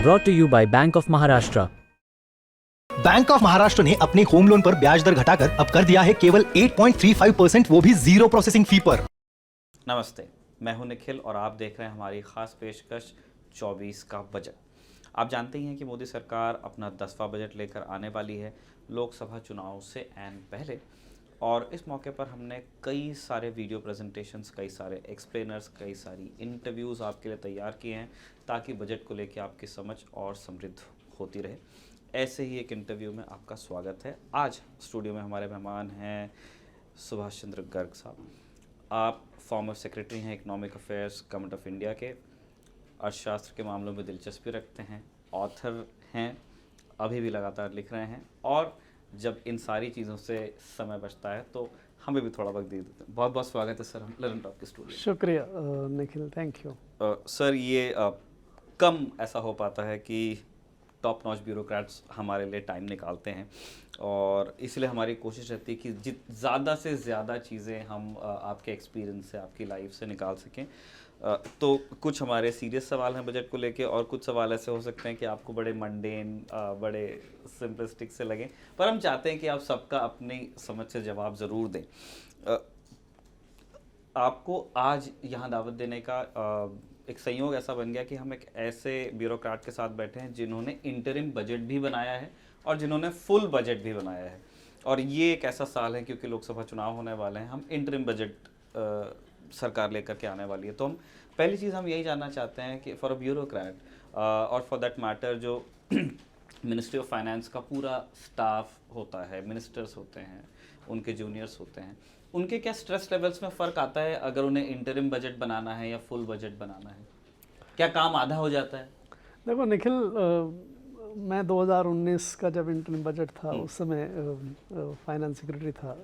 Brought to you by Bank of Maharashtra. Bank of Maharashtra ने अपने home loan पर ब्याज दर घटाकर अब कर दिया है केवल 8.35%, वो भी जीरो प्रोसेसिंग फी पर। नमस्ते, मैं हूं निखिल और आप देख रहे हैं हमारी खास पेशकश 24 का बजट। आप जानते ही हैं कि मोदी सरकार अपना 10वां बजट लेकर आने वाली है लोकसभा चुनाव से ऐन पहले, और इस मौके पर हमने कई सारे वीडियो प्रेजेंटेशंस, कई सारे एक्सप्लेनर्स, कई सारी इंटरव्यूज़ आपके लिए तैयार किए हैं ताकि बजट को लेकर आपकी समझ और समृद्ध होती रहे। ऐसे ही एक इंटरव्यू में आपका स्वागत है। आज स्टूडियो में हमारे मेहमान हैं सुभाष चंद्र गर्ग साहब। आप फॉर्मर सेक्रेटरी हैं economic affairs government of India के, अर्थशास्त्र के मामलों में दिलचस्पी रखते हैं, ऑथर हैं, अभी भी लगातार लिख रहे हैं, और जब इन सारी चीज़ों से समय बचता है तो हमें भी थोड़ा वक्त दे देते हैं। बहुत बहुत स्वागत है सर ललन टॉप के स्टूडियो। शुक्रिया निखिल, थैंक यू। सर, ये कम ऐसा हो पाता है कि टॉप नॉच ब्यूरोक्रेट्स हमारे लिए टाइम निकालते हैं, और इसलिए हमारी कोशिश रहती है कि ज़्यादा से ज़्यादा चीज़ें हम आपके एक्सपीरियंस से, आपकी लाइफ से निकाल सकें। तो कुछ हमारे सीरियस सवाल हैं बजट को लेके, और कुछ सवाल ऐसे हो सकते हैं कि आपको बड़े मंडेन, बड़े सिंपलिस्टिक से लगें, पर हम चाहते हैं कि आप सबका अपनी समझ से जवाब ज़रूर दें। आपको आज यहाँ दावत देने का एक संयोग ऐसा बन गया कि हम एक ऐसे ब्यूरोक्रेट के साथ बैठे हैं जिन्होंने इंटरिम बजट भी बनाया है और जिन्होंने फुल बजट भी बनाया है, और ये एक ऐसा साल है क्योंकि लोकसभा चुनाव होने वाले हैं, हम इंटरिम बजट सरकार लेकर के आने वाली है। तो हम पहली चीज़ हम यही जानना चाहते हैं कि फॉर अ ब्यूरोक्रेट और फॉर दैट मैटर जो मिनिस्ट्री ऑफ फाइनेंस का पूरा स्टाफ होता है, मिनिस्टर्स होते हैं, उनके जूनियर्स होते हैं, उनके क्या स्ट्रेस लेवल्स में फ़र्क आता है अगर उन्हें इंटरिम बजट बनाना है या फुल बजट बनाना है? क्या काम आधा हो जाता है? देखो निखिल, मैं 2019 का जब इंटरिम बजट था उस समय फाइनेंस सेक्रेटरी था।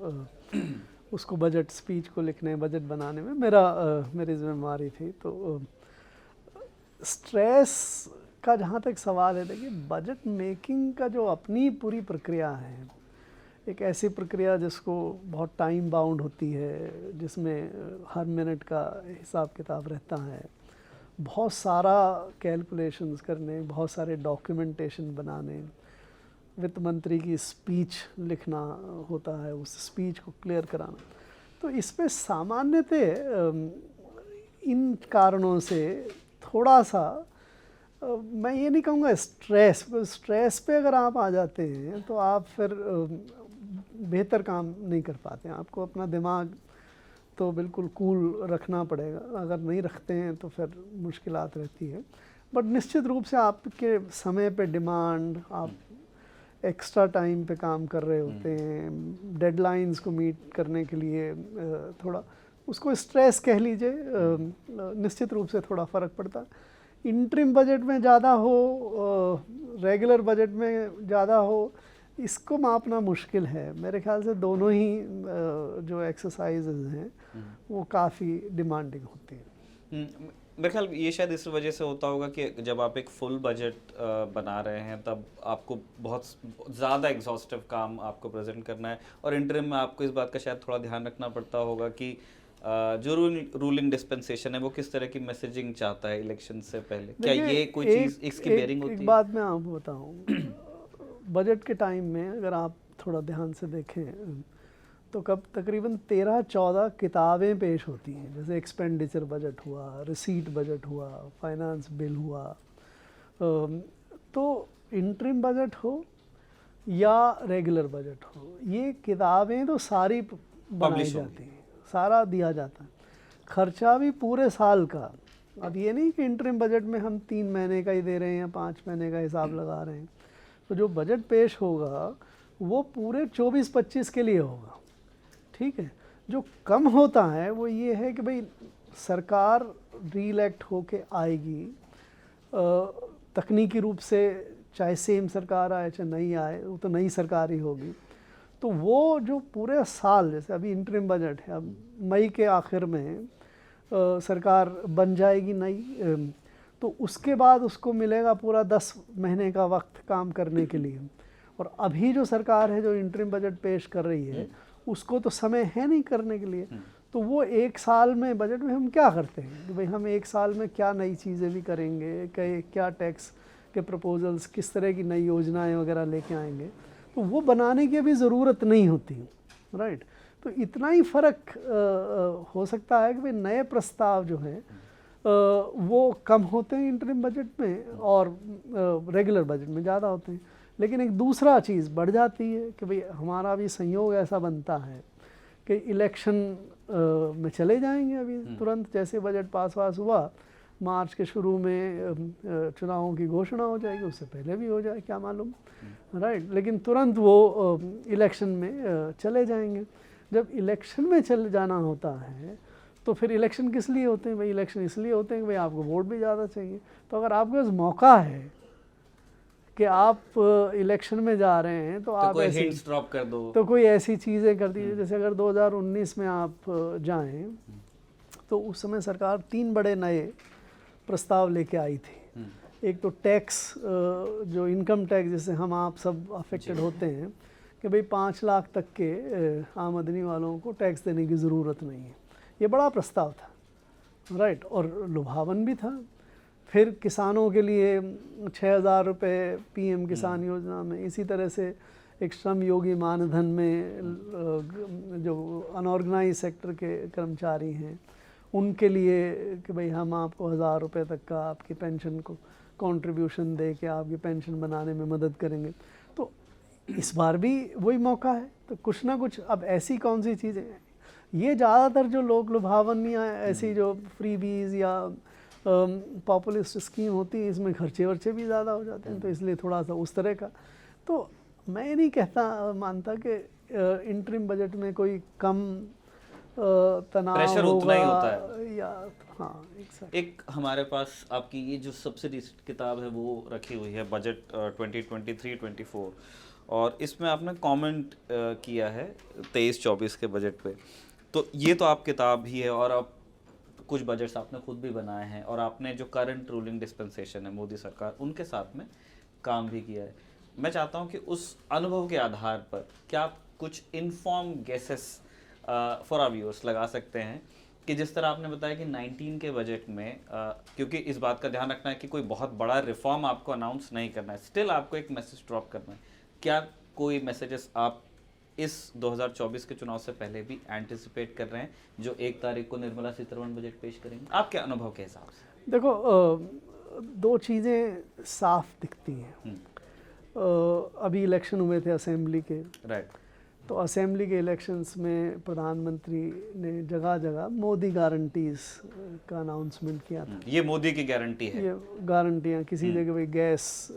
उसको बजट स्पीच को लिखने, बजट बनाने में मेरी जिम्मेदारी थी। तो स्ट्रेस का जहाँ तक सवाल है, देखिए बजट मेकिंग का जो अपनी पूरी प्रक्रिया है, एक ऐसी प्रक्रिया जिसको बहुत टाइम बाउंड होती है, जिसमें हर मिनट का हिसाब किताब रहता है, बहुत सारा कैलकुलेशंस करने, बहुत सारे डॉक्यूमेंटेशन बनाने, वित्त मंत्री की स्पीच लिखना होता है, उस स्पीच को क्लियर कराना। तो इस पे सामान्यतः इन कारणों से थोड़ा सा मैं ये नहीं कहूँगा स्ट्रेस पे अगर आप आ जाते हैं तो आप फिर बेहतर काम नहीं कर पाते हैं। आपको अपना दिमाग तो बिल्कुल कूल रखना पड़ेगा, अगर नहीं रखते हैं तो फिर मुश्किलात रहती है। बट निश्चित रूप से आपके समय पे डिमांड, आप एक्स्ट्रा टाइम पे काम कर रहे होते हैं, डेडलाइंस को मीट करने के लिए थोड़ा उसको स्ट्रेस कह लीजिए, निश्चित रूप से थोड़ा फ़र्क पड़ता है। इंटरिम बजट में ज़्यादा हो, रेगुलर बजट में ज़्यादा हो, इसको मापना मुश्किल है। मेरे ख्याल से दोनों ही जो एक्सरसाइजेज हैं वो काफ़ी डिमांडिंग होती हैं। मेरे ख्याल ये शायद इस वजह से होता होगा कि जब आप एक फुल बजट बना रहे हैं तब आपको बहुत ज़्यादा एग्जॉस्टिव काम आपको प्रेजेंट करना है, और इंटरिम में आपको इस बात का शायद थोड़ा ध्यान रखना पड़ता होगा कि जो रूलिंग डिस्पेंसेशन है वो किस तरह की मैसेजिंग चाहता है इलेक्शन से पहले। क्या ये कोई चीज़ इसकी बेयरिंग होती है? एक बात मैं आपको बताऊँ, बजट के टाइम में अगर आप थोड़ा ध्यान से देखें तो कब तकरीबन 13-14 किताबें पेश होती हैं, जैसे एक्सपेंडिचर बजट हुआ, रिसीट बजट हुआ, फाइनेंस बिल हुआ। तो इंटरिम बजट हो या रेगुलर बजट हो, ये किताबें तो सारी बनाई जाती हैं, सारा दिया जाता है, खर्चा भी पूरे साल का। अब ये नहीं कि इंटरिम बजट में हम 3 महीने का ही दे रहे हैं या 5 महीने का हिसाब लगा रहे हैं। तो जो बजट पेश होगा वो पूरे 24-25 के लिए होगा, ठीक है। जो कम होता है वो ये है कि भाई सरकार रीइलेक्ट होके आएगी, तकनीकी रूप से चाहे सेम सरकार आए चाहे नहीं आए, वो तो नई सरकार ही होगी। तो वो जो पूरे साल, जैसे अभी इंटरिम बजट है, अब मई के आखिर में सरकार बन जाएगी नई, तो उसके बाद उसको मिलेगा पूरा 10 महीने का वक्त काम करने के लिए। और अभी जो सरकार है जो इंटरिम बजट पेश कर रही है उसको तो समय है नहीं करने के लिए। तो वो एक साल में बजट में हम क्या करते हैं कि भाई हम एक साल में क्या नई चीज़ें भी करेंगे, क्या टैक्स के प्रपोजल्स, किस तरह की नई योजनाएं वगैरह लेके आएंगे, तो वो बनाने की अभी ज़रूरत नहीं होती, राइट। तो इतना ही फ़र्क हो सकता है कि भाई नए प्रस्ताव जो हैं वो कम होते हैं इंटरिम बजट में और रेगुलर बजट में ज़्यादा होते हैं। लेकिन एक दूसरा चीज़ बढ़ जाती है कि भाई हमारा भी संयोग ऐसा बनता है कि इलेक्शन में चले जाएंगे अभी तुरंत, जैसे बजट पास हुआ, मार्च के शुरू में चुनावों की घोषणा हो जाएगी, उससे पहले भी हो जाए क्या मालूम, राइट। लेकिन तुरंत वो इलेक्शन में चले जाएंगे। जब इलेक्शन में चल जाना होता है तो फिर इलेक्शन किस लिए होते हैं भाई? इलेक्शन इसलिए होते हैं कि भाई आपको वोट भी ज़्यादा चाहिए। तो अगर आपके पास मौका है कि आप इलेक्शन में जा रहे हैं तो आप कोई हिंट्स ड्रॉप कर दो, तो कोई ऐसी चीज़ें कर दीजिए। जैसे अगर 2019 में आप जाएं तो उस समय सरकार 3 बड़े नए प्रस्ताव लेके आई थी। एक तो टैक्स, जो इनकम टैक्स जिससे हम आप सब अफेक्टेड होते हैं, कि भाई 5 लाख तक के आमदनी वालों को टैक्स देने की ज़रूरत नहीं है। ये बड़ा प्रस्ताव था, राइट, और लुभावन भी था। फिर किसानों के लिए 6,000 रुपये पीएम किसान योजना में, इसी तरह से एक श्रम योगी मानधन में जो अनऑर्गेनाइज सेक्टर के कर्मचारी हैं उनके लिए कि भाई हम आपको 1,000 रुपये तक का आपकी पेंशन को कंट्रीब्यूशन दे के आपकी पेंशन बनाने में मदद करेंगे। तो इस बार भी वही मौका है। तो कुछ ना कुछ, अब ऐसी कौन सी चीज़ें हैं, ये ज़्यादातर जो लोग लुभावन या ऐसी जो फ्रीबीज या पॉपुलिस्ट स्कीम होती है, इसमें खर्चे वर्चे भी ज़्यादा हो जाते हैं, तो इसलिए थोड़ा सा उस तरह का। तो मैं नहीं मानता कि इंटरिम बजट में कोई कम तनाव प्रेशर उतना ही होता है या हाँ exactly। एक हमारे पास आपकी ये जो सबसे रिसेंट किताब है वो रखी हुई है, बजट 2023-24, और इसमें आपने कमेंट किया है 23-24 के बजट पे। तो ये तो आप किताब ही है और आप कुछ बजट्स आपने खुद भी बनाए हैं और आपने जो करंट रूलिंग डिस्पेंसेशन है मोदी सरकार, उनके साथ में काम भी किया है। मैं चाहता हूं कि उस अनुभव के आधार पर क्या आप कुछ inform guesses for our viewers लगा सकते हैं कि जिस तरह आपने बताया कि 19 के बजट में क्योंकि इस बात का ध्यान रखना है कि कोई बहुत बड़ा रिफॉर्म आपको अनाउंस नहीं करना है, स्टिल आपको एक मैसेज ड्रॉप करना है, क्या कोई मैसेजेस आप इस 2024 के चुनाव से पहले भी एंटिसिपेट कर रहे हैं जो 1 तारीख को निर्मला सीतारमण बजट पेश करेंगे, आपके अनुभव के हिसाब से? देखो, 2 चीज़ें साफ दिखती हैं। अभी इलेक्शन हुए थे असेंबली के, राइट। तो असेंबली के इलेक्शंस में प्रधानमंत्री ने जगह जगह मोदी गारंटीज़ का अनाउंसमेंट किया था। ये मोदी की गारंटी है, ये गारंटियाँ किसी जगह भाई गैस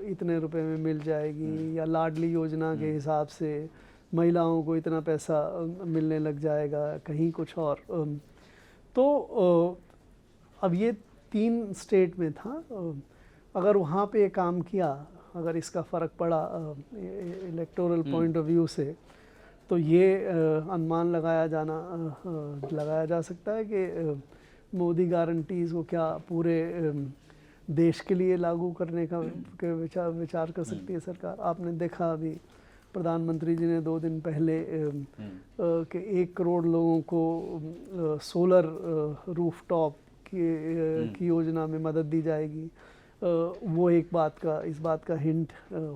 इतने रुपए में मिल जाएगी, या लाडली योजना के हिसाब से महिलाओं को इतना पैसा मिलने लग जाएगा, कहीं कुछ और। तो अब ये 3 स्टेट में था। अगर वहाँ पे काम किया, अगर इसका फ़र्क पड़ा इलेक्टोरल पॉइंट ऑफ व्यू से, तो ये अनुमान लगाया जा सकता है कि मोदी गारंटीज़ को क्या पूरे देश के लिए लागू करने का विचार कर सकती है सरकार। आपने देखा अभी प्रधानमंत्री जी ने 2 दिन पहले कि 1 करोड़ लोगों को सोलर रूफटॉप की योजना में मदद दी जाएगी। वो इस बात का हिंट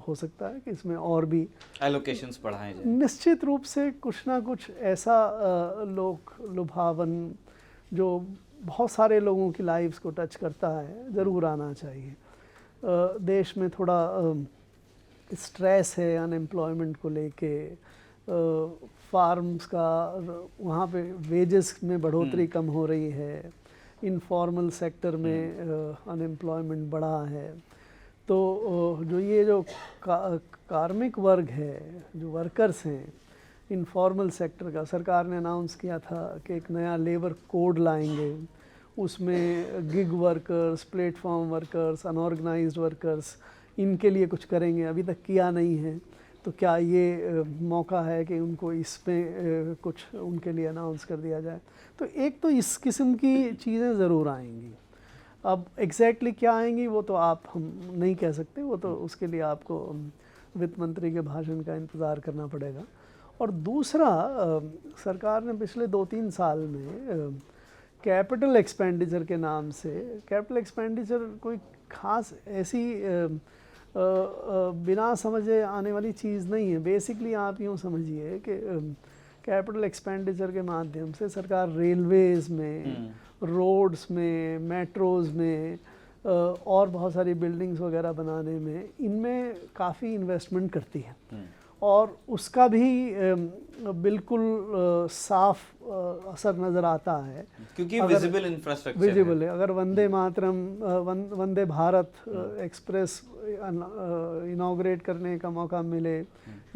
हो सकता है कि इसमें और भी एलोकेशंस बढ़ाए जाएं। निश्चित रूप से कुछ ना कुछ ऐसा लुभावन जो बहुत सारे लोगों की लाइफ्स को टच करता है ज़रूर आना चाहिए। देश में थोड़ा स्ट्रेस है अनएम्प्लॉयमेंट को लेके, फार्म्स का वहाँ पे वेजेस में बढ़ोतरी कम हो रही है, इनफॉर्मल सेक्टर में अनएम्प्लॉयमेंट बढ़ा है। तो जो कार्मिक वर्ग है, जो वर्कर्स हैं इनफॉर्मल सेक्टर का, सरकार ने अनाउंस किया था कि एक नया लेबर कोड लाएंगे, उसमें gig workers, platform workers, unorganised workers, इनके लिए कुछ करेंगे। अभी तक किया नहीं है, तो क्या ये मौका है कि उनको इसमें कुछ उनके लिए अनाउंस कर दिया जाए। तो एक तो इस किस्म की चीज़ें ज़रूर आएंगी। अब एग्जैक्टली क्या आएंगी वो तो हम नहीं कह सकते, वो तो उसके लिए आपको वित्त मंत्री के भाषण का इंतज़ार करना पड़ेगा। और दूसरा, सरकार ने पिछले 2-3 साल में कैपिटल एक्सपेंडिचर के नाम से, कैपिटल एक्सपेंडिचर कोई खास ऐसी बिना समझे आने वाली चीज़ नहीं है। बेसिकली आप यूँ समझिए कि कैपिटल एक्सपेंडिचर के माध्यम से सरकार रेलवेज़ में, रोड्स में, मेट्रोज़ में और बहुत सारी बिल्डिंग्स वगैरह बनाने में, इनमें काफ़ी इन्वेस्टमेंट करती है और उसका भी बिल्कुल साफ असर नज़र आता है क्योंकि विजिबल इंफ्रास्ट्रक्चर विजिबल है। अगर वंदे मातरम, वंदे भारत एक्सप्रेस इनाग्रेट करने का मौका मिले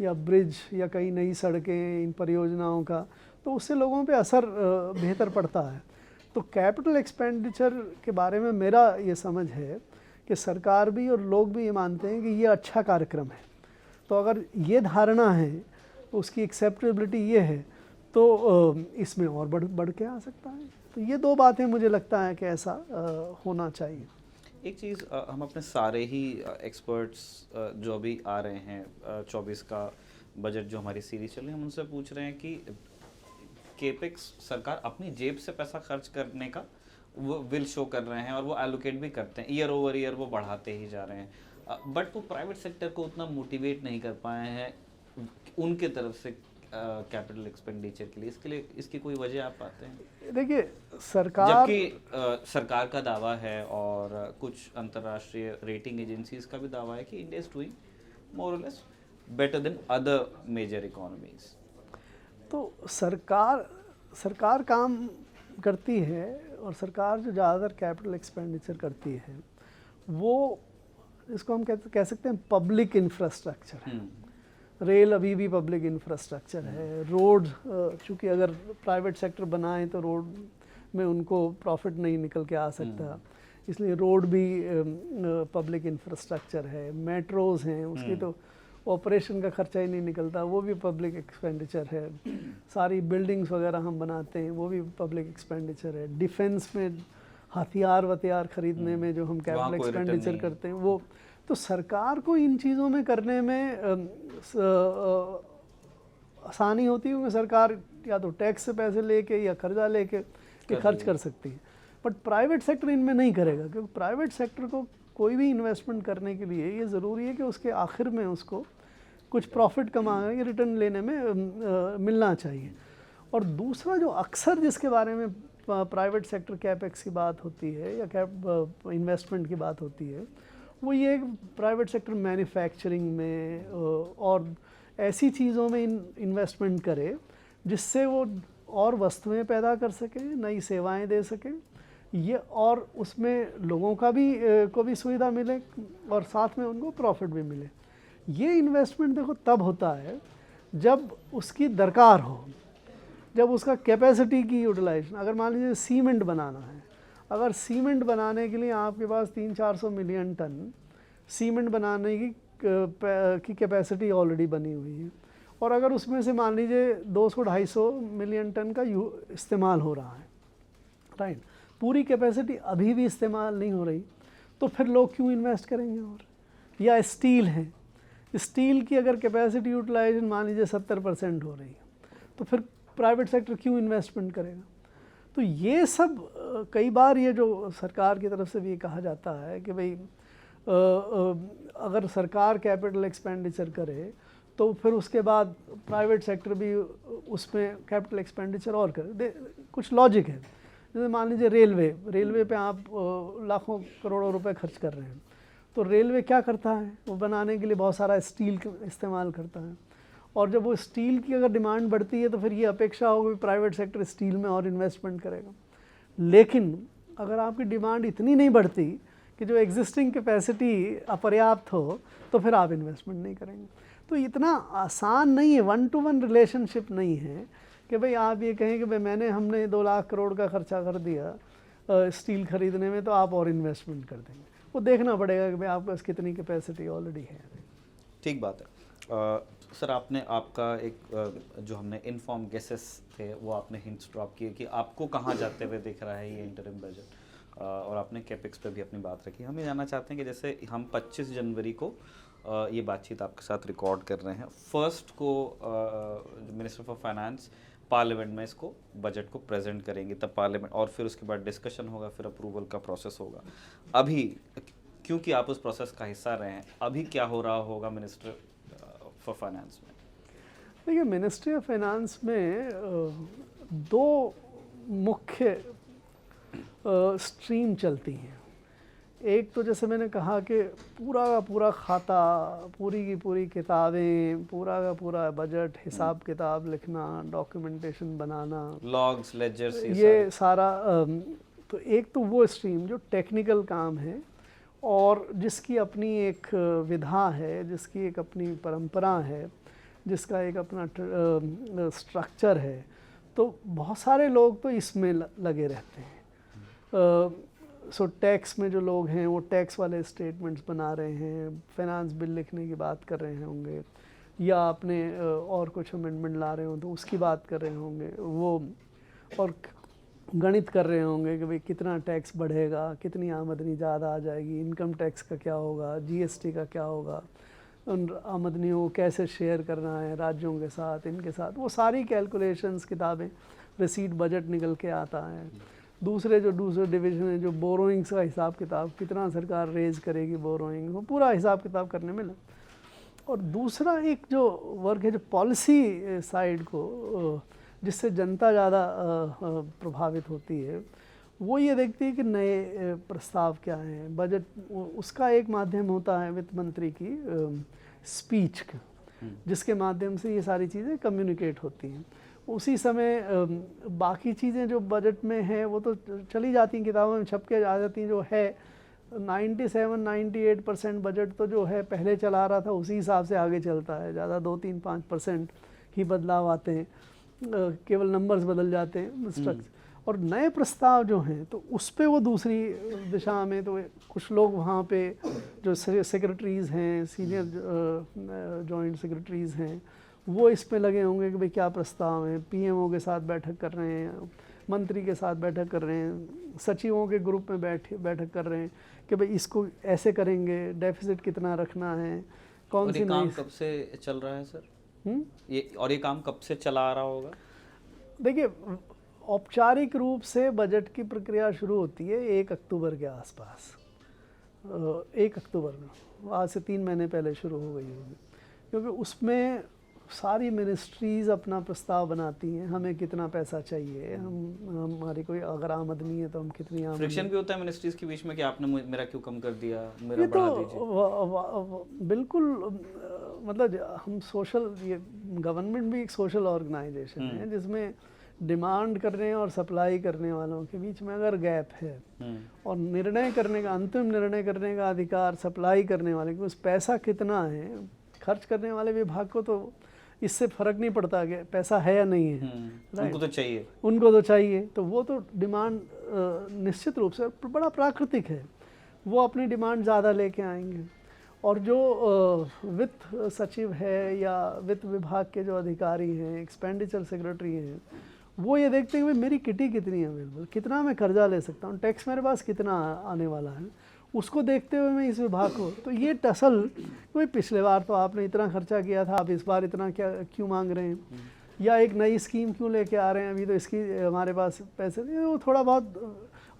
या ब्रिज या कई नई सड़कें, इन परियोजनाओं का, तो उससे लोगों पे असर बेहतर पड़ता है। तो कैपिटल एक्सपेंडिचर के बारे में मेरा ये समझ है कि सरकार भी और लोग भी ये मानते हैं कि ये अच्छा कार्यक्रम है। तो अगर ये धारणा है, उसकी एक्सेप्टेबिलिटी ये है, तो इसमें और बढ़ के आ सकता है। तो ये दो बातें मुझे लगता है कि ऐसा होना चाहिए। एक चीज़ हम अपने सारे ही एक्सपर्ट्स जो अभी आ रहे हैं 24 का बजट जो हमारी सीरीज चल रही है, हम उनसे पूछ रहे हैं कि केपेक्स सरकार अपनी जेब से पैसा खर्च करने का वो विल शो कर रहे हैं और वो एलोकेट भी करते हैं, ईयर ओवर ईयर वो बढ़ाते ही जा रहे हैं, बट वो प्राइवेट सेक्टर को उतना मोटिवेट नहीं कर पाए हैं उनके तरफ से कैपिटल एक्सपेंडिचर के लिए। इसके लिए इसकी कोई वजह आप पाते हैं? देखिए, सरकार, जबकि सरकार का दावा है और कुछ अंतर्राष्ट्रीय रेटिंग एजेंसीज का भी दावा है कि इंडिया इज डूइंग मोर और less better than other major economies. तो सरकार काम करती है और सरकार जो ज़्यादातर कैपिटल एक्सपेंडिचर करती है वो, इसको हम कह सकते हैं पब्लिक इंफ्रास्ट्रक्चर है। रेल अभी भी पब्लिक इंफ्रास्ट्रक्चर है। रोड, चूँकि अगर प्राइवेट सेक्टर बनाए तो रोड में उनको प्रॉफिट नहीं निकल के आ सकता, इसलिए रोड भी पब्लिक इंफ्रास्ट्रक्चर है। मेट्रोज़ हैं, उसकी तो ऑपरेशन का खर्चा ही नहीं निकलता, वो भी पब्लिक एक्सपेंडिचर है। सारी बिल्डिंग्स वगैरह हम बनाते हैं, वो भी पब्लिक एक्सपेंडिचर है। डिफेंस में हथियार खरीदने में जो हम कैपिटल एक्सपेंडिचर करते हैं वो, तो सरकार को इन चीज़ों में करने में आसानी होती है क्योंकि सरकार या तो टैक्स से पैसे लेके या कर्जा लेके खर्च कर सकती है। बट प्राइवेट सेक्टर इनमें नहीं करेगा, क्योंकि प्राइवेट सेक्टर को कोई भी इन्वेस्टमेंट करने के लिए ये ज़रूरी है कि उसके आखिर में उसको कुछ प्रॉफिट कमाने या रिटर्न लेने में मिलना चाहिए। और दूसरा जो अक्सर जिसके बारे में प्राइवेट सेक्टर कैपेक्स की बात होती है या इन्वेस्टमेंट की बात होती है, वो ये प्राइवेट सेक्टर मैन्युफैक्चरिंग में और ऐसी चीज़ों में इन्वेस्टमेंट करे जिससे वो और वस्तुएं पैदा कर सके, नई सेवाएं दे सके, ये, और उसमें लोगों का भी को भी सुविधा मिले और साथ में उनको प्रॉफिट भी मिले। ये इन्वेस्टमेंट देखो तब होता है जब उसकी दरकार हो, जब उसका कैपेसिटी की यूटिलाइजेशन। अगर मान लीजिए सीमेंट बनाना है, अगर सीमेंट बनाने के लिए आपके पास 300-400 मिलियन टन सीमेंट बनाने की कैपेसिटी ऑलरेडी बनी हुई है, और अगर उसमें से मान लीजिए 200-250 मिलियन टन का इस्तेमाल हो रहा है, राइट, पूरी कैपेसिटी अभी भी इस्तेमाल नहीं हो रही, तो फिर लोग क्यों इन्वेस्ट करेंगे? और या स्टील है, स्टील की अगर कैपेसिटी यूटिलाइजेशन मान लीजिए 70% हो रही है, तो फिर प्राइवेट सेक्टर क्यों इन्वेस्टमेंट करेगा? तो ये सब कई बार ये जो सरकार की तरफ से भी कहा जाता है कि भाई अगर सरकार कैपिटल एक्सपेंडिचर करे तो फिर उसके बाद प्राइवेट सेक्टर भी उसमें कैपिटल एक्सपेंडिचर और करे। कुछ लॉजिक है। जैसे मान लीजिए रेलवे पे आप लाखों करोड़ों रुपए खर्च कर रहे हैं, तो रेलवे क्या करता है? वो बनाने के लिए बहुत सारा स्टील इस्तेमाल करता है, और जब वो स्टील की अगर डिमांड बढ़ती है तो फिर ये अपेक्षा होगी प्राइवेट सेक्टर स्टील में और इन्वेस्टमेंट करेगा। लेकिन अगर आपकी डिमांड इतनी नहीं बढ़ती कि जो एग्जिस्टिंग कैपेसिटी अपर्याप्त हो, तो फिर आप इन्वेस्टमेंट नहीं करेंगे। तो इतना आसान नहीं है, 1-to-1 रिलेशनशिप नहीं है कि भाई आप ये कहें कि भाई हमने 2 लाख करोड़ का खर्चा कर दिया स्टील खरीदने में, तो आप और इन्वेस्टमेंट कर देंगे। वो देखना पड़ेगा कि भाई आपके पास कितनी कैपेसिटी ऑलरेडी है। ठीक बात है। सर, आपका एक जो हमने इनफॉर्म गेसेस थे वो आपने हिंट्स ड्रॉप किए कि आपको कहाँ जाते हुए दिख रहा है ये इंटरिम बजट, और आपने कैपेक्स पे भी अपनी बात रखी। हम ये जानना चाहते हैं कि जैसे हम 25 जनवरी को ये बातचीत आपके साथ रिकॉर्ड कर रहे हैं, फर्स्ट को मिनिस्टर फॉर फाइनेंस पार्लियामेंट में इसको बजट को प्रेजेंट करेंगे, तब पार्लियामेंट और फिर उसके बाद डिस्कशन होगा, फिर अप्रूवल का प्रोसेस होगा। अभी क्योंकि आप उस प्रोसेस का हिस्सा रहे हैं, अभी क्या हो रहा होगा मिनिस्टर फॉर फाइनेंस में? देखिए, मिनिस्ट्री ऑफ फाइनेंस में दो मुख्य स्ट्रीम चलती हैं। एक तो जैसे मैंने कहा कि पूरा का पूरा खाता, पूरी की पूरी किताबें, पूरा का पूरा बजट, हिसाब किताब लिखना, डॉक्यूमेंटेशन बनाना, लॉग्स, लेजर्स, ये सारा तो एक तो वो स्ट्रीम जो टेक्निकल काम है और जिसकी अपनी एक विधा है, जिसकी एक अपनी परंपरा है, जिसका एक अपना स्ट्रक्चर है। तो बहुत सारे लोग तो इसमें लगे रहते हैं। सो टैक्स में जो लोग हैं वो टैक्स वाले स्टेटमेंट्स बना रहे हैं, फाइनेंस बिल लिखने की बात कर रहे होंगे, या अपने और कुछ अमेंडमेंट ला रहे हों तो उसकी बात कर रहे होंगे वो, और गणित कर रहे होंगे कि भाई कितना टैक्स बढ़ेगा, कितनी आमदनी ज़्यादा आ जाएगी, इनकम टैक्स का क्या होगा, जीएसटी का क्या होगा, उन आमदनियों को कैसे शेयर करना है राज्यों के साथ, इनके साथ, वो सारी कैलकुलेशंस, किताबें, रिसीट, बजट निकल के आता है। दूसरे डिवीज़न है जो बोरोइंग्स का हिसाब किताब, कितना सरकार रेज करेगी बोरोइंग, वो पूरा हिसाब किताब करने में लग। और दूसरा एक जो वर्क है जो पॉलिसी साइड को, जिससे जनता ज़्यादा प्रभावित होती है, वो ये देखती है कि नए प्रस्ताव क्या हैं, बजट, उसका एक माध्यम होता है वित्त मंत्री की स्पीच का, जिसके माध्यम से ये सारी चीज़ें कम्युनिकेट होती हैं। उसी समय बाकी चीज़ें जो बजट में हैं वो तो चली जाती हैं, किताबों में छप के आ जाती हैं। जो है 97-98% बजट तो जो है पहले चला रहा था उसी हिसाब से आगे चलता है, ज़्यादा 2-3-5% ही बदलाव आते हैं, केवल नंबर्स बदल जाते हैं, स्ट्रक्चर। और नए प्रस्ताव जो हैं तो उस पे वो दूसरी दिशा में, तो कुछ लोग वहाँ पे जो सेक्रेटरीज़ हैं, सीनियर जॉइंट सेक्रेटरीज़ हैं, वो इस पे लगे होंगे कि भाई क्या प्रस्ताव हैं, पीएमओ के साथ बैठक कर रहे हैं, मंत्री के साथ बैठक कर रहे हैं, सचिवों के ग्रुप में बैठक कर रहे हैं कि भाई इसको ऐसे करेंगे, डेफिसिट कितना रखना है, कौन सी काम कब से चल रहा है सर? ये काम कब से चला आ रहा होगा? देखिए, औपचारिक रूप से बजट की प्रक्रिया शुरू होती है 1 अक्टूबर के आसपास, 1 अक्टूबर में, आज से 3 महीने पहले शुरू हो गई होगी, क्योंकि उसमें सारी मिनिस्ट्रीज़ अपना प्रस्ताव बनाती हैं, हमें कितना पैसा चाहिए, हमारी कोई अगर आमदनी है तो हम कितनी आमदनी। फ्रिक्शन भी होता है मिनिस्ट्रीज़ के बीच में कि आपने मेरा क्यों कम कर दिया, मेरा बढ़ा दीजिए। बिल्कुल, मतलब हम सोशल, ये गवर्नमेंट भी एक सोशल ऑर्गेनाइजेशन है जिसमें डिमांड करने और सप्लाई करने वालों के बीच में अगर गैप है और निर्णय करने का, अंतिम निर्णय करने का अधिकार सप्लाई करने वाले के उस पैसा कितना है, खर्च करने वाले विभाग को तो इससे फ़र्क नहीं पड़ता कि पैसा है या नहीं है, उनको तो चाहिए, उनको तो चाहिए, तो वो तो डिमांड निश्चित रूप से बड़ा प्राकृतिक है, वो अपनी डिमांड ज़्यादा लेके आएंगे। और जो वित्त सचिव है या वित्त विभाग के जो अधिकारी हैं, एक्सपेंडिचर सेक्रेटरी हैं, वो ये देखते हैं कि मेरी किटी कितनी अवेलेबल, कितना मैं कर्जा ले सकता हूँ, टैक्स मेरे पास कितना आने वाला है, उसको देखते हुए मैं इस विभाग को, तो ये टसल, कोई पिछले बार तो आपने इतना खर्चा किया था, आप इस बार इतना क्या क्यों मांग रहे हैं, या एक नई स्कीम क्यों लेके आ रहे हैं, अभी तो इसकी हमारे पास पैसे नहीं, वो थोड़ा बहुत।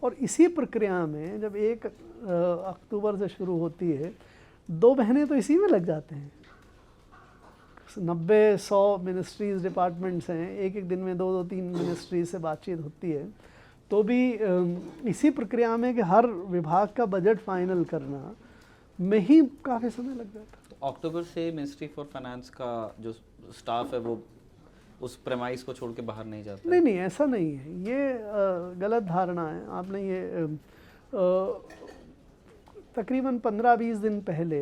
और इसी प्रक्रिया में जब 1 अक्टूबर से शुरू होती है, 2 महीने तो इसी में लग जाते हैं। 90-100 मिनिस्ट्रीज़, डिपार्टमेंट्स हैं, एक दिन में 2-3 मिनिस्ट्री से बातचीत होती है, तो भी इसी प्रक्रिया में कि हर विभाग का बजट फाइनल करना में ही काफ़ी समय लग जाता है। तो अक्टूबर से मिनिस्ट्री फॉर फाइनेंस का जो स्टाफ है वो उस प्रेमाइस को छोड़ के बाहर नहीं जाता? नहीं, ऐसा नहीं है, ये गलत धारणा है। आपने ये तकरीबन 15-20 दिन पहले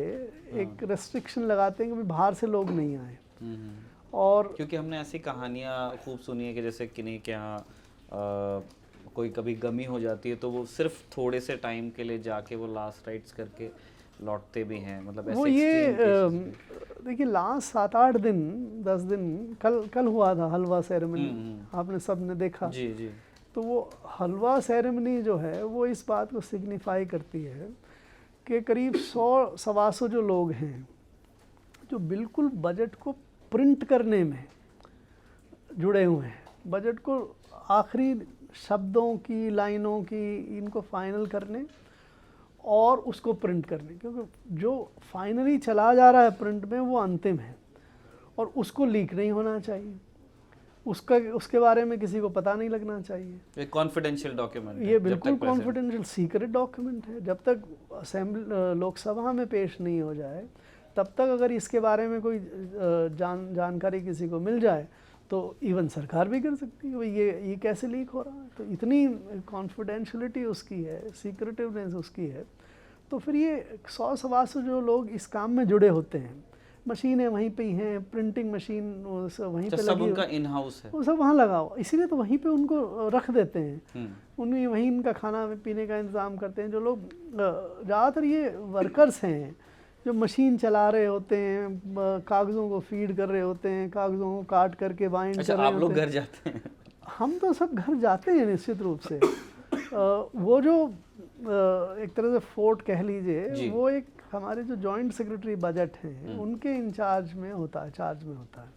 एक रेस्ट्रिक्शन लगाते हैं कि बाहर से लोग नहीं आए, और क्योंकि हमने ऐसी कहानियाँ खूब सुनी है कि जैसे किन्हीं के यहाँ कोई कभी गमी हो जाती है तो वो सिर्फ थोड़े से टाइम के लिए जाके वो लास्ट राइट्स करके लौटते भी हैं, मतलब ऐसे। वो ये देखिए, लास्ट 7-8 दिन 10 दिन, कल हुआ था हलवा सेरेमनी, आपने सब ने देखा। जी जी। तो वो हलवा सेरेमनी जो है वो इस बात को सिग्निफाई करती है कि करीब 100-125 जो लोग हैं जो बिल्कुल बजट को प्रिंट करने में जुड़े हुए हैं, बजट को आखिरी शब्दों की, लाइनों की, इनको फाइनल करने और उसको प्रिंट करने, क्योंकि जो फाइनली चला जा रहा है प्रिंट में वो अंतिम है और उसको लीक नहीं होना चाहिए, उसके बारे में किसी को पता नहीं लगना चाहिए। ये कॉन्फिडेंशियल डॉक्यूमेंट ये बिल्कुल कॉन्फिडेंशियल सीक्रेट डॉक्यूमेंट है। जब तक असेंबली लोकसभा में पेश नहीं हो जाए तब तक अगर इसके बारे में कोई जानकारी किसी को मिल जाए तो इवन सरकार भी कर सकती है भाई ये कैसे लीक हो रहा है। तो इतनी कॉन्फिडेंशियलिटी उसकी है, सीक्रेटिवनेस उसकी है। तो फिर ये 100-125 जो लोग इस काम में जुड़े होते हैं, मशीनें वहीं पे ही हैं, प्रिंटिंग मशीन वहीं पे सब लगी, उनका इन हाउस है, वो सब वहाँ लगा हुआ, इसीलिए तो वहीं पे उनको रख देते हैं। उन्हें वहीं इनका खाना पीने का इंतज़ाम करते हैं। जो लोग ज़्यादातर ये वर्कर्स हैं जो मशीन चला रहे होते हैं, कागज़ों को फीड कर रहे होते हैं, कागज़ों को काट करके बाइंड कर रहे होते हैं। आप लोग घर जाते हैं? हम तो सब घर जाते हैं निश्चित रूप से। वो जो एक तरह से फोर्ट कह लीजिए, वो एक हमारे जो जॉइंट सेक्रेटरी बजट हैं उनके चार्ज में होता है।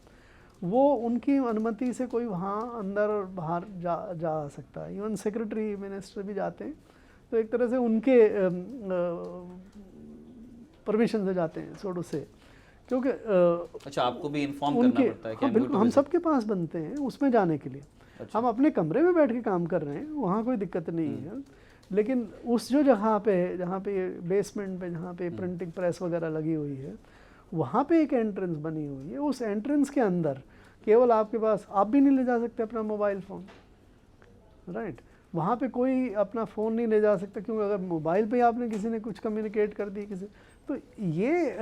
वो उनकी अनुमति से कोई वहाँ अंदर और बाहर जा सकता है। इवन सेक्रेटरी मिनिस्टर भी जाते हैं, तो एक तरह से उनके परमिशन से जाते हैं सोडो से, क्योंकि अच्छा आपको भी इन्फॉर्म करना पड़ता है? हाँ बिल्कुल, हम सबके पास बनते हैं उसमें जाने के लिए। अच्छा। हम अपने कमरे में बैठ के काम कर रहे हैं, वहाँ कोई दिक्कत नहीं है, लेकिन उस जो जहाँ पे जहाँ पे बेसमेंट पे जहाँ पे प्रिंटिंग प्रेस वगैरह लगी हुई है, वहाँ पे एक एंट्रेंस बनी हुई है। उस एंट्रेंस के अंदर केवल आपके पास, आप भी नहीं ले जा सकते अपना मोबाइल फ़ोन, राइट। वहाँ पे कोई अपना फ़ोन नहीं ले जा सकता, क्योंकि अगर मोबाइल पे आपने किसी ने कुछ कम्युनिकेट कर दी किसी, तो ये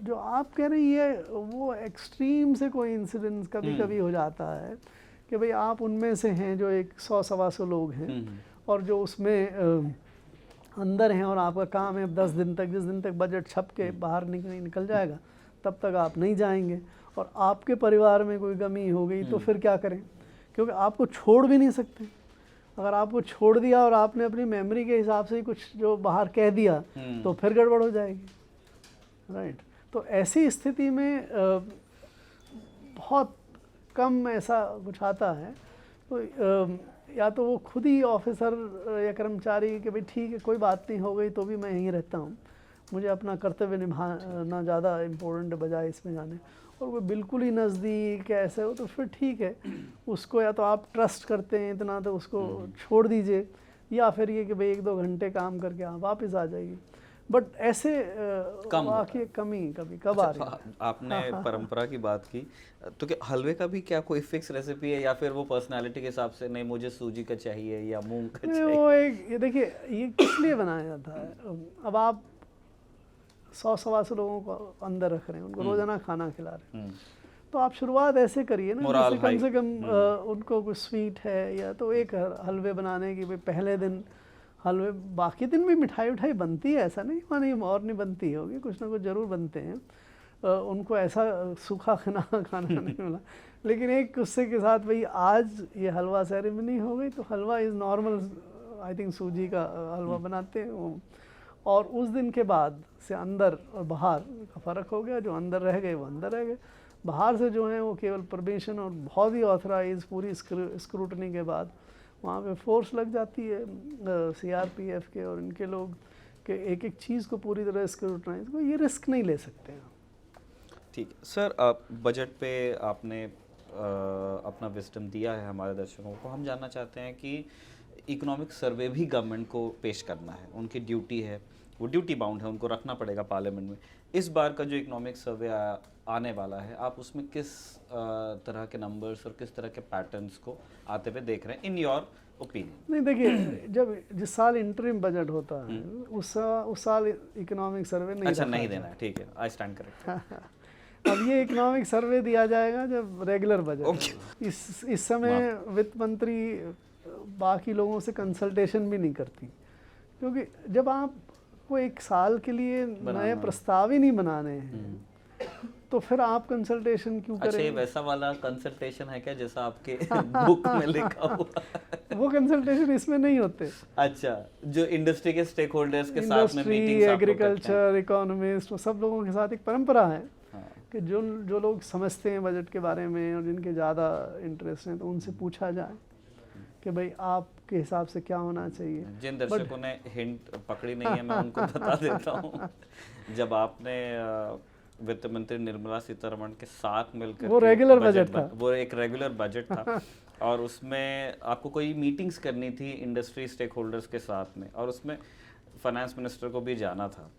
जो आप कह रही है वो एक्सट्रीम से कोई इंसिडेंस कभी हो जाता है कि भाई आप उनमें से हैं जो एक 100-125 लोग हैं और जो उसमें अंदर हैं और आपका काम है 10 दिन तक, जिस दिन तक बजट छप के बाहर निकल जाएगा तब तक आप नहीं जाएंगे, और आपके परिवार में कोई कमी हो गई तो फिर क्या करें, क्योंकि आपको छोड़ भी नहीं सकते। अगर आपको छोड़ दिया और आपने अपनी मेमोरी के हिसाब से कुछ जो बाहर कह दिया तो फिर गड़बड़ हो जाएगी, राइट। तो ऐसी स्थिति में बहुत कम ऐसा कुछ आता है, तो या तो वो खुद ही ऑफिसर या कर्मचारी कि भाई ठीक है कोई बात नहीं, हो गई तो भी मैं यहीं रहता हूँ, मुझे अपना कर्तव्य निभाना ज़्यादा इम्पोर्टेंट है बजाय इसमें जाने। और वो बिल्कुल ही नज़दीक ऐसे हो तो फिर ठीक है, उसको या तो आप ट्रस्ट करते हैं इतना तो उसको छोड़ दीजिए, या फिर ये कि भाई 1-2 घंटे काम करके आप वापस आ जाइए। बट ऐसे वाकई कमी कभी कब आ रही है। आपने परंपरा की बात की, तो क्या हलवे का भी क्या कोई फिक्स रेसिपी है, या फिर वो पर्सनालिटी के हिसाब से, नहीं मुझे सूजी का चाहिए या मूंग का चाहिए? वो एक ये देखिए, ये किस लिए बनाया जाता है। अब आप 100-125 लोगों को अंदर रख रहे हैं, उनको रोजाना खाना खिला रहे हैं, तो आप शुरुआत ऐसे करिए ना, जैसे कम से कम उनको कुछ स्वीट है या तो एक हलवे बनाने की, भाई पहले दिन हलवे, बाकी दिन भी मिठाई उठाई बनती है, ऐसा नहीं मानिए और नहीं बनती होगी, कुछ ना कुछ ज़रूर बनते हैं। उनको ऐसा सूखा खाना नहीं मिला, लेकिन एक गुस्से के साथ भाई आज ये हलवा सेरेमनी हो गई, तो हलवा इज़ नॉर्मल, आई थिंक सूजी का हलवा बनाते हैं वो। और उस दिन के बाद से अंदर और बाहर का फ़र्क हो गया, जो अंदर रह गए वो अंदर रह गए, बाहर से जो हैं वो केवल परमिशन और बहुत ही ऑथराइज पूरी स्क्रूटनी के बाद वहाँ पे फोर्स लग जाती है CRPF के और इनके लोग के एक एक चीज़ को पूरी तरह स्क्रूटनाइज को, ये रिस्क नहीं ले सकते हैं। ठीक है सर, बजट पे आपने अपना विजडम दिया है हमारे दर्शकों को। हम जानना चाहते हैं कि इकोनॉमिक सर्वे भी गवर्नमेंट को पेश करना है, उनकी ड्यूटी है, वो ड्यूटी बाउंड है, उनको रखना पड़ेगा पार्लियामेंट में। इस बार का जो इकोनॉमिक सर्वे आने वाला है, आप उसमें किस तरह के नंबर्स और किस तरह के पैटर्न्स को आते हुए देख रहे हैं, इन योर ओपिनियन? नहीं देखिए, जब जिस साल इंटरिम बजट होता है उस साल इकोनॉमिक सर्वे नहीं, अच्छा नहीं देना है, ठीक है, आई स्टैंड करेक्ट। अब ये इकोनॉमिक सर्वे दिया जाएगा जब रेगुलर बजट। इस समय वित्त मंत्री बाकी लोगों से कंसल्टेशन भी नहीं करती, क्योंकि जब आपको एक साल के लिए नए प्रस्ताव ही नहीं बनाने हैं तो फिर आप कंसल्टेशन क्यों करें? अच्छा, ये वैसा वाला कंसल्टेशन है क्या जैसा आपके बुक में लिखा हुआ? वो कंसल्टेशन इसमें नहीं होते। अच्छा, जो इंडस्ट्री के स्टेक होल्डर्स के साथ में मीटिंग्स, एग्रीकल्चर, इकोनॉमिस्ट, वो सब लोगों के साथ एक परंपरा है कि जो लोग समझते हैं बजट के बारे में और जिनके ज़्यादा इंटरेस्ट हैं, तो उनसे पूछा जाए कि भाई आपके हिसाब से क्या होना चाहिए। जिन दर्शकों ने हिंट पकड़ी नहीं है, मैं उनको बता देता हूँ। जब आपने वित्त मंत्री निर्मला सीतारमण के साथ मिलकर वो रेगुलर बजट था, वो एक रेगुलर बजट था और उसमें आपको कोई मीटिंग्स करनी थी इंडस्ट्री स्टेक होल्डर्स के साथ में, और उसमें फाइनेंस मिनिस्टर को भी जाना था,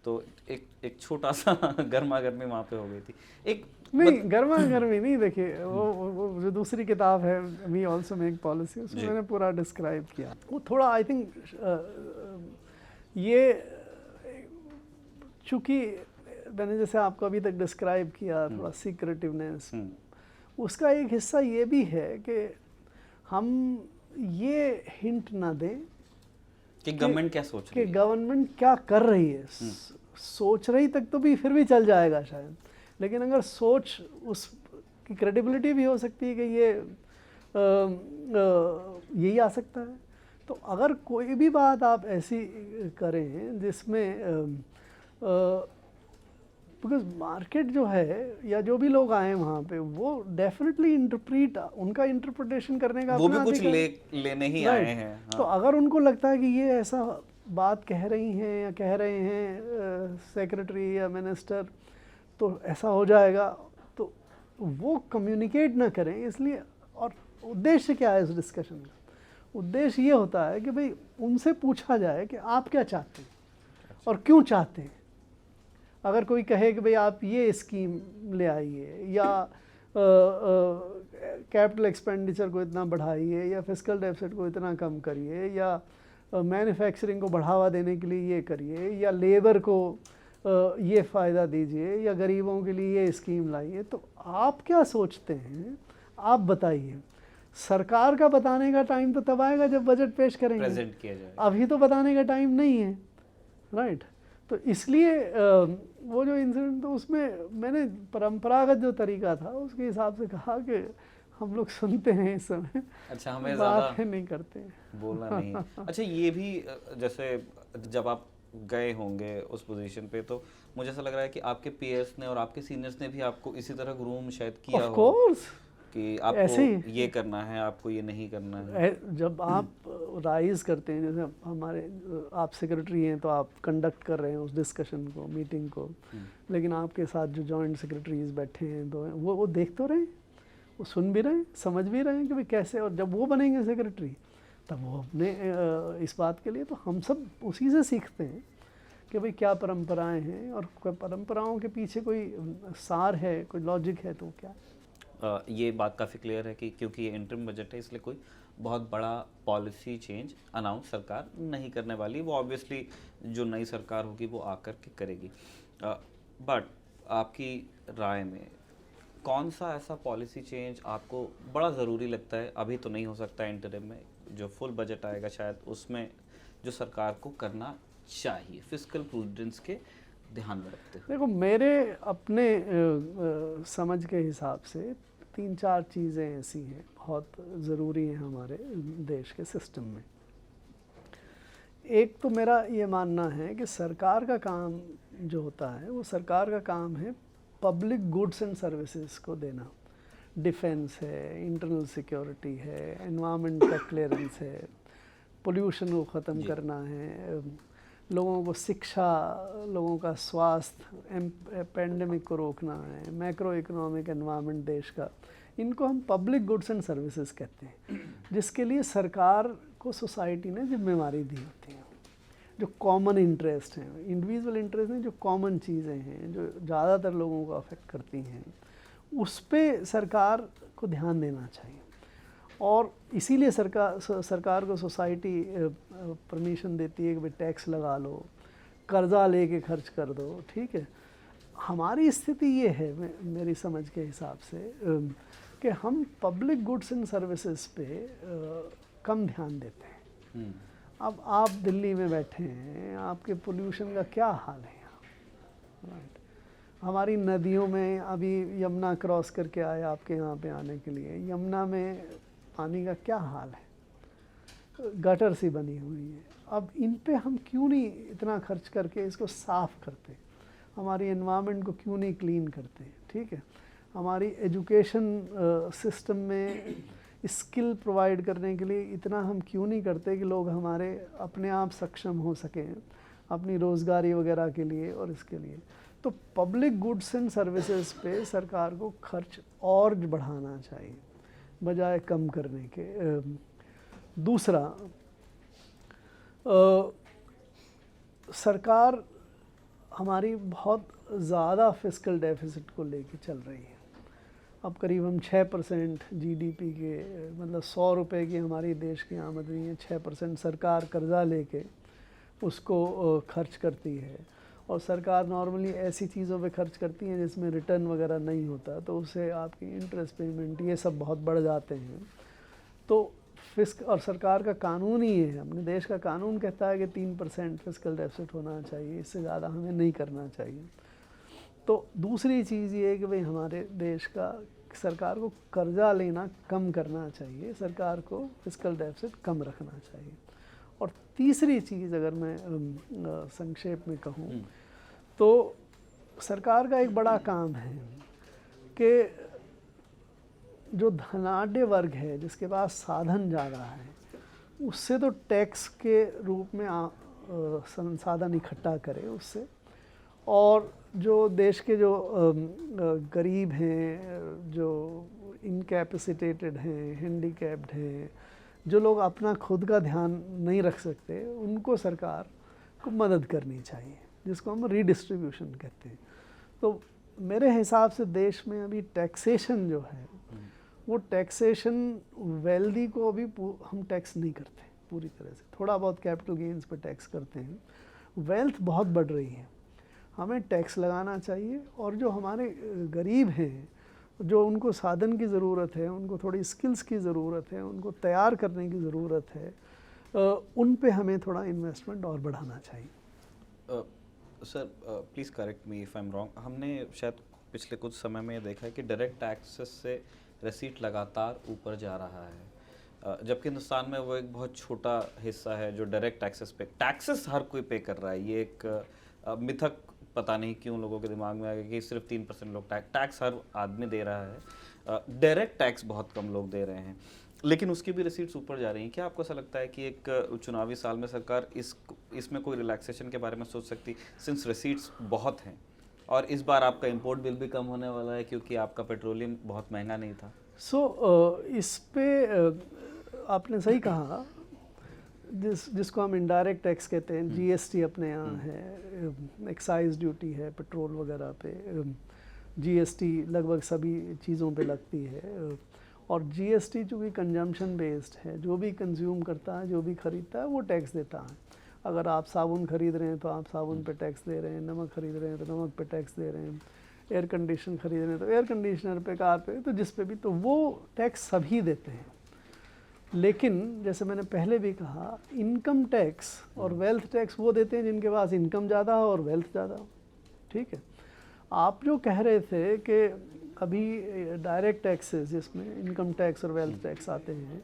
तो एक छोटा सा गर्मा गर्मी वहाँ पे हो गई थी। एक नहीं, गर्मा गर्मी नहीं, देखिए वो जो दूसरी किताब है वी ऑल्सो मेक पॉलिसी, उसमें मैंने पूरा डिस्क्राइब किया। वो थोड़ा आई थिंक ये चूँकि मैंने जैसे आपको अभी तक डिस्क्राइब किया थोड़ा सीक्रेटिवनेस, उसका एक हिस्सा ये भी है कि हम ये हिंट ना दें कि गवर्नमेंट क्या सोच रही है, कि गवर्नमेंट क्या कर रही है। सोच रही तक तो भी फिर भी चल जाएगा शायद, लेकिन अगर सोच उसकी क्रेडिबिलिटी भी हो सकती है कि ये यही आ सकता है। तो अगर कोई भी बात आप ऐसी करें जिसमें बिकॉज मार्केट जो है या जो भी लोग आए वहाँ पे वो डेफिनेटली इंटरप्रीट, उनका इंटरप्रिटेशन करने का वो भी अपना कुछ लेने ही आए हैं। तो अगर उनको लगता है कि ये ऐसा बात कह रही हैं या कह रहे हैं सेक्रेटरी या मिनिस्टर, तो ऐसा हो जाएगा, तो वो कम्युनिकेट ना करें। इसलिए, और उद्देश्य क्या है इस डिस्कशन का? उद्देश्य ये होता है कि भाई उनसे पूछा जाए कि आप क्या चाहते हैं और क्यों चाहते हैं। अगर कोई कहे कि भाई आप ये स्कीम ले आइए या कैपिटल एक्सपेंडिचर को इतना बढ़ाइए या फिस्कल डेफिसिट को इतना कम करिए या मैन्युफैक्चरिंग को बढ़ावा देने के लिए ये करिए या लेबर को ये फ़ायदा दीजिए या गरीबों के लिए ये स्कीम लाइए, तो आप क्या सोचते हैं आप बताइए। सरकार का बताने का टाइम तो तब आएगा जब बजट पेश करेंगे, प्रेजेंट किया जाए। अभी तो बताने का टाइम नहीं है, राइट। तो इसलिए वो जो इंसिडेंट, तो उसमें मैंने परंपरागत जो तरीका था उसके हिसाब से कहा कि हम लोग सुनते हैं इस समय, अच्छा, हमें बात ज़्यादा नहीं करते हैं, बोलना नहीं है। अच्छा, ये भी जैसे जब आप गए होंगे उस पोजीशन पे, तो मुझे ऐसा लग रहा है कि आपके पीएर्स ने और आपके सीनियर्स ने भी आपको इसी तरह ग्रूम शायद किया ऑफ हो कोर्स, कि आपको ये करना है, आपको ये नहीं करना है। जब आप राइज करते हैं, जैसे हमारे आप सेक्रेटरी हैं तो आप कंडक्ट कर रहे हैं उस डिस्कशन को, मीटिंग को, लेकिन आपके साथ जो जॉइंट सेक्रेटरीज बैठे हैं तो वो देख तो रहे हैं, वो सुन भी रहे हैं, समझ भी रहे हैं कि भाई कैसे, और जब वो बनेंगे सेक्रेटरी तब वो अपने इस बात के लिए, तो हम सब उसी से सीखते हैं कि भाई क्या परंपराएं हैं और परंपराओं के पीछे कोई सार है, कोई लॉजिक है, तो क्या। ये बात काफ़ी क्लियर है कि क्योंकि ये इंटरिम बजट है, इसलिए कोई बहुत बड़ा पॉलिसी चेंज अनाउंस सरकार नहीं करने वाली। वो ऑब्वियसली जो नई सरकार होगी वो आकर के करेगी। बट आपकी राय में कौन सा ऐसा पॉलिसी चेंज आपको बड़ा ज़रूरी लगता है? अभी तो नहीं हो सकता इंटरिम में, जो फुल बजट आएगा शायद उसमें जो सरकार को करना चाहिए फिस्कल प्रूडेंस के ध्यान में रखते हुए। देखो, मेरे अपने समझ के हिसाब से 3-4 चीज़ें ऐसी हैं बहुत ज़रूरी हैं हमारे देश के सिस्टम में। एक तो मेरा ये मानना है कि सरकार का काम जो होता है वो सरकार का काम है पब्लिक गुड्स एंड सर्विसेज को देना। डिफेंस है, इंटरनल सिक्योरिटी है, एनवायरनमेंट का क्लियरेंस है, पोल्यूशन को ख़त्म करना है, लोगों को शिक्षा, लोगों का स्वास्थ्य, पेंडेमिक को रोकना है, मैक्रो इकोनॉमिक एनवायरनमेंट देश का, इनको हम पब्लिक गुड्स एंड सर्विसेज कहते हैं, जिसके लिए सरकार को सोसाइटी ने जिम्मेवारी दी होती है। जो कॉमन इंटरेस्ट हैं, इंडिविजुअल इंटरेस्ट नहीं, जो कॉमन चीज़ें हैं जो ज़्यादातर लोगों को अफेक्ट करती हैं, उस पे सरकार को ध्यान देना चाहिए। और इसीलिए सरकार को सोसाइटी परमिशन देती है कि भाई टैक्स लगा लो, कर्जा लेके खर्च कर दो, ठीक है। हमारी स्थिति ये है मेरी समझ के हिसाब से कि हम पब्लिक गुड्स एंड सर्विसेज पे कम ध्यान देते हैं। अब आप दिल्ली में बैठे हैं, आपके पोल्यूशन का क्या हाल है यहाँ, राइट। हमारी नदियों में, अभी यमुना क्रॉस करके आए आपके यहाँ पे आने के लिए, यमुना में पानी का क्या हाल है, गटर सी बनी हुई है। अब इन पे हम क्यों नहीं इतना खर्च करके इसको साफ़ करते। हमारी एनवायरनमेंट को क्यों नहीं क्लीन करते, ठीक है, हमारी एजुकेशन सिस्टम में स्किल प्रोवाइड करने के लिए इतना हम क्यों नहीं करते कि लोग हमारे अपने आप सक्षम हो सकें अपनी रोज़गारी वगैरह के लिए और इसके लिए। तो पब्लिक गुड्स एंड सर्विसेज पे सरकार को खर्च और बढ़ाना चाहिए बजाय कम करने के। दूसरा, सरकार हमारी बहुत ज़्यादा फिस्कल डेफिसिट को लेके चल रही है। अब करीब हम 6% जीडीपी के, मतलब 100 रुपये की हमारी देश की आमदनी है, 6% सरकार कर्जा लेके उसको खर्च करती है। और सरकार नॉर्मली ऐसी चीज़ों पे खर्च करती है जिसमें रिटर्न वगैरह नहीं होता, तो उससे आपकी इंटरेस्ट पेमेंट ये सब बहुत बढ़ जाते हैं। तो फिस्क, और सरकार का कानून ही है, अपने देश का कानून कहता है कि 3% फिस्कल डेफिसिट होना चाहिए, इससे ज़्यादा हमें नहीं करना चाहिए। तो दूसरी चीज़ ये है कि भाई हमारे देश का सरकार को कर्जा लेना कम करना चाहिए, सरकार को फिस्कल डेफिसिट कम रखना चाहिए। और तीसरी चीज़ अगर मैं संक्षेप में कहूँ तो सरकार का एक बड़ा काम है कि जो धनाढ्य वर्ग है जिसके पास साधन ज़्यादा है उससे तो टैक्स के रूप में संसाधन इकट्ठा करे उससे, और जो देश के जो गरीब हैं, जो इनकैपेसिटेटेड हैं, हैंडीकैप्ड हैं, जो लोग अपना खुद का ध्यान नहीं रख सकते, उनको सरकार को मदद करनी चाहिए, जिसको हम रीडिस्ट्रीब्यूशन कहते हैं। तो मेरे हिसाब से देश में अभी टैक्सेशन जो है वो टैक्सेशन वेल्दी को अभी हम टैक्स नहीं करते पूरी तरह से, थोड़ा बहुत कैपिटल गेन्स पे टैक्स करते हैं। वेल्थ बहुत बढ़ रही है, हमें टैक्स लगाना चाहिए। और जो हमारे गरीब हैं, जो उनको साधन की ज़रूरत है, उनको थोड़ी स्किल्स की ज़रूरत है, उनको तैयार करने की ज़रूरत है, उन पे हमें थोड़ा इन्वेस्टमेंट और बढ़ाना चाहिए। Sir please correct me if I am wrong, हमने शायद पिछले कुछ समय में देखा है कि डायरेक्ट टैक्सेस से रेसीट लगातार ऊपर जा रहा है, जबकि हिंदुस्तान में वो एक बहुत छोटा हिस्सा है जो डायरेक्ट टैक्सेस पे, टैक्सेस हर कोई पे कर रहा है। ये एक मिथक पता नहीं क्यों लोगों के दिमाग में आ गया कि सिर्फ 3% लोग टैक्स हर आदमी दे रहा है, डायरेक्ट टैक्स बहुत कम लोग दे रहे हैं, लेकिन उसकी भी रिसीट्स ऊपर जा रही हैं। क्या आपको ऐसा लगता है कि एक चुनावी साल में सरकार इसमें कोई रिलैक्सेशन के बारे में सोच सकती, सिंस रिसीट्स बहुत हैं? और इस बार आपका इंपोर्ट बिल भी कम होने वाला है क्योंकि आपका पेट्रोलियम बहुत महंगा नहीं था। इस पे आपने सही कहा, जिसको हम इनडायरेक्ट टैक्स कहते हैं, जीएसटी अपने यहाँ है, एक्साइज ड्यूटी है पेट्रोल वगैरह पे, जीएसटी लगभग सभी चीज़ों पे लगती है। और जीएसटी चूँकि कंजम्पशन बेस्ड है, जो भी कंज्यूम करता है, जो भी ख़रीदता है वो टैक्स देता है। अगर आप साबुन खरीद रहे हैं तो आप साबुन पे टैक्स दे रहे हैं, नमक खरीद रहे हैं तो नमक पे टैक्स दे रहे हैं, एयर कंडीशनर खरीद रहे हैं तो एयर कंडीशनर पे, कार पे, तो जिस पे भी, तो वो टैक्स सभी देते हैं। लेकिन जैसे मैंने पहले भी कहा, इनकम टैक्स और वेल्थ टैक्स वो देते हैं जिनके पास इनकम ज़्यादा हो और वेल्थ ज़्यादा हो, ठीक है। आप जो कह रहे थे कि अभी डायरेक्ट टैक्सेस जिसमें इनकम टैक्स और वेल्थ टैक्स आते हैं,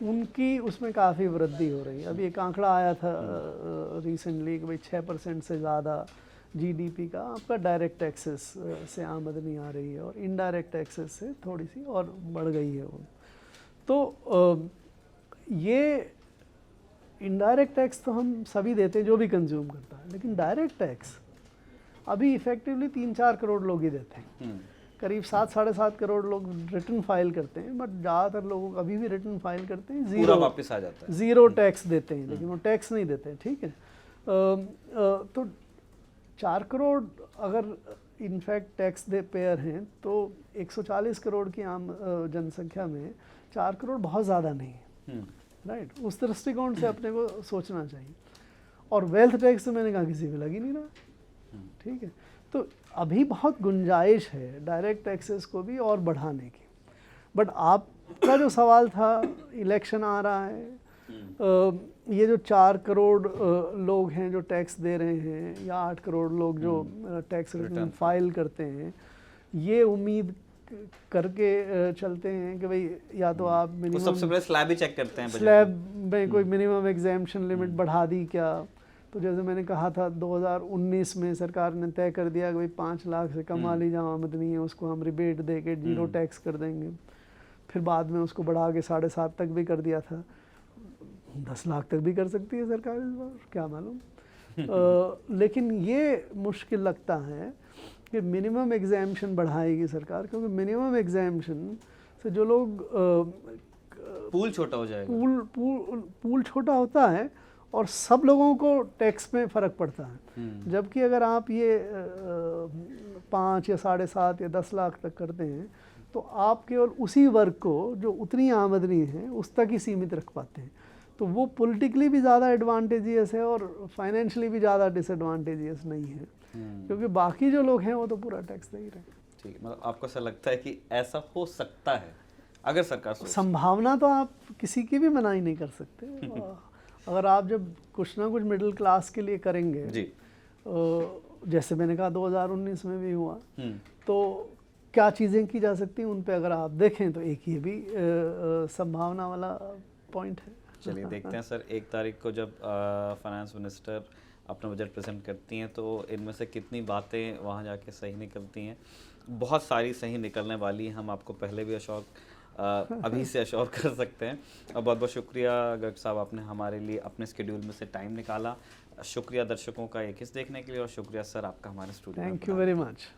उनकी उसमें काफ़ी वृद्धि हो रही है। अभी एक आंकड़ा आया था रिसेंटली कि भाई 6% से ज़्यादा जीडीपी का आपका डायरेक्ट टैक्सेस से आमदनी आ रही है और इनडायरेक्ट टैक्सेस से थोड़ी सी और बढ़ गई है वो। तो ये इनडायरेक्ट टैक्स तो हम सभी देते हैं जो भी कंज्यूम करता है, लेकिन डायरेक्ट टैक्स अभी इफेक्टिवली 3-4 करोड़ लोग ही देते हैं। करीब 7-7.5 करोड़ लोग रिटर्न फाइल करते हैं, बट ज़्यादातर लोग अभी भी रिटर्न फाइल करते हैं, पूरा वापस आ जाता है, ज़ीरो टैक्स देते हैं, लेकिन वो टैक्स नहीं देते, ठीक है। तो 4 करोड़ अगर इनफैक्ट टैक्स दे पेयर हैं तो 140 करोड़ की आम जनसंख्या में 4 करोड़ बहुत ज़्यादा नहीं है, राइट। उस दृष्टिकोण से अपने को सोचना चाहिए। और वेल्थ टैक्स तो मैंने कहा किसी पे लग ही नहीं रहा, ठीक है। तो अभी बहुत गुंजाइश है डायरेक्ट टैक्सेस को भी और बढ़ाने की। बट आपका जो सवाल था, इलेक्शन आ रहा है, ये जो 4 करोड़ लोग हैं जो टैक्स दे रहे हैं, या 8 करोड़ लोग जो टैक्स रिटर्न फाइल करते हैं, ये उम्मीद करके चलते हैं कि भाई या तो आप मिनिमम सबसे पहले स्लैब ही चेक करते हैं, स्लैब में कोई मिनिमम एग्जाम्पशन लिमिट बढ़ा दी क्या, तो जैसे मैंने कहा था 2019 में सरकार ने तय कर दिया कि भाई 5 लाख से कम वाली जहाँ आमदनी है उसको हम रिबेट दे के 0 टैक्स कर देंगे। फिर बाद में उसको बढ़ा के 7.5 तक भी कर दिया था। 10 लाख तक भी कर सकती है सरकार इस बार, क्या मालूम। लेकिन ये मुश्किल लगता है कि मिनिमम एग्जाम्शन बढ़ाएगी सरकार, क्योंकि मिनिमम एग्जाम्शन से जो लोग पूल छोटा हो जाएगा। पूल छोटा होता है और सब लोगों को टैक्स में फ़र्क पड़ता है। जबकि अगर आप ये 5 या 7.5 या 10 लाख तक करते हैं तो आप केवल उसी वर्ग को जो उतनी आमदनी है उस तक ही सीमित रख पाते हैं। तो वो पॉलिटिकली भी ज़्यादा एडवांटेजियस है और फाइनेंशियली भी ज़्यादा डिसएडवांटेजियस नहीं है, क्योंकि बाकी जो लोग हैं वो तो पूरा टैक्स दे ही रहे हैं। ठीक, मतलब आपको ऐसा लगता है कि ऐसा हो सकता है अगर सरकार संभावना तो आप किसी की भी मनाही नहीं कर सकते। अगर आप जब कुछ ना कुछ मिडिल क्लास के लिए करेंगे जी, जैसे मैंने कहा 2019 में भी हुआ, तो क्या चीज़ें की जा सकती हैं उन पे अगर आप देखें तो एक ये भी संभावना वाला पॉइंट है। चलिए देखते हैं सर 1 तारीख को जब फाइनेंस मिनिस्टर अपना बजट प्रेजेंट करती हैं तो इनमें से कितनी बातें वहाँ जाके सही निकलती हैं। बहुत सारी सही निकलने वाली हैं, हम आपको पहले भी अभी से अश्योर कर सकते हैं। और बहुत बहुत शुक्रिया गर्ग साहब, आपने हमारे लिए अपने शेड्यूल में से टाइम निकाला। शुक्रिया दर्शकों का ये किस देखने के लिए, और शुक्रिया सर आपका हमारे स्टूडियो में। Thank you very much.